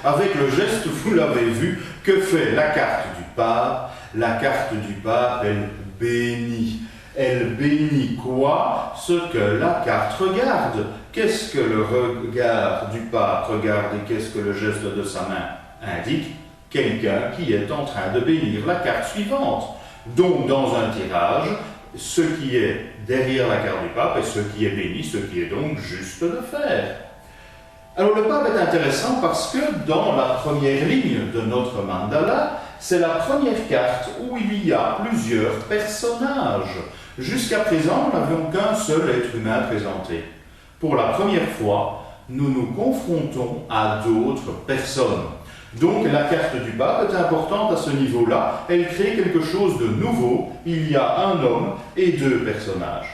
avec le geste, vous l'avez vu, que fait la carte du pape. La carte du pape, elle bénit. Elle bénit quoi? Ce que la carte regarde. Qu'est-ce que le regard du pape regarde et qu'est-ce que le geste de sa main indique? Quelqu'un qui est en train de bénir la carte suivante. Donc, dans un tirage, ce qui est derrière la carte du pape est ce qui est béni, ce qui est donc juste de faire. Alors, le pape est intéressant parce que dans la première ligne de notre mandala, c'est la première carte où il y a plusieurs personnages. Jusqu'à présent, nous n'avions qu'un seul être humain présenté. Pour la première fois, nous nous confrontons à d'autres personnes. Donc la carte du pape est importante à ce niveau-là. Elle crée quelque chose de nouveau. Il y a un homme et deux personnages.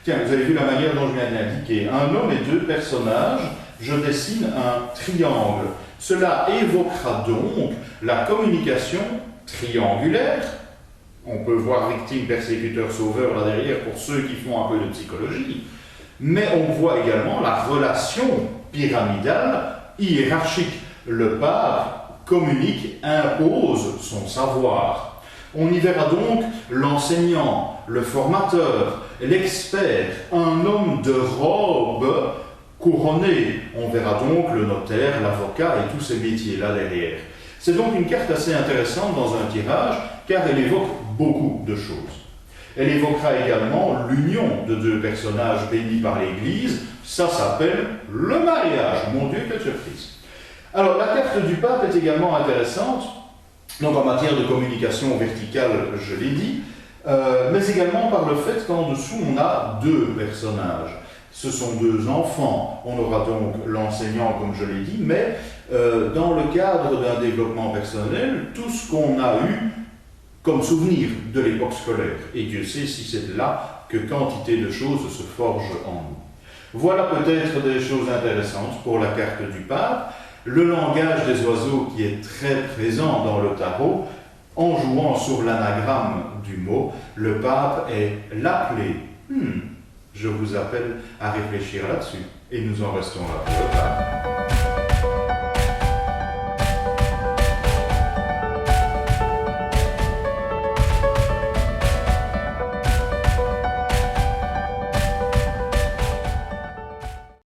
Tiens, vous avez vu la manière dont je viens de l'indiquer. Un homme et deux personnages. Je dessine un triangle. Cela évoquera donc la communication triangulaire. On peut voir victime, persécuteur, sauveur là derrière pour ceux qui font un peu de psychologie. Mais on voit également la relation pyramidale, hiérarchique. Le pape communique, impose son savoir. On y verra donc l'enseignant, le formateur, l'expert, un homme de robe couronné. On verra donc le notaire, l'avocat et tous ces métiers-là derrière. C'est donc une carte assez intéressante dans un tirage, car elle évoque beaucoup de choses. Elle évoquera également l'union de deux personnages bénis par l'Église. Ça s'appelle le mariage. Mon Dieu, quelle surprise! Alors, la carte du pape est également intéressante, donc en matière de communication verticale, je l'ai dit, mais également par le fait qu'en dessous, on a deux personnages. Ce sont deux enfants. On aura donc l'enseignant, comme je l'ai dit, mais dans le cadre d'un développement personnel, tout ce qu'on a eu comme souvenir de l'époque scolaire. Et Dieu sait si c'est là que quantité de choses se forgent en nous. Voilà peut-être des choses intéressantes pour la carte du pape. Le langage des oiseaux qui est très présent dans le tarot, en jouant sur l'anagramme du mot, le pape est l'appelé. Je vous appelle à réfléchir là-dessus. Et nous en restons là.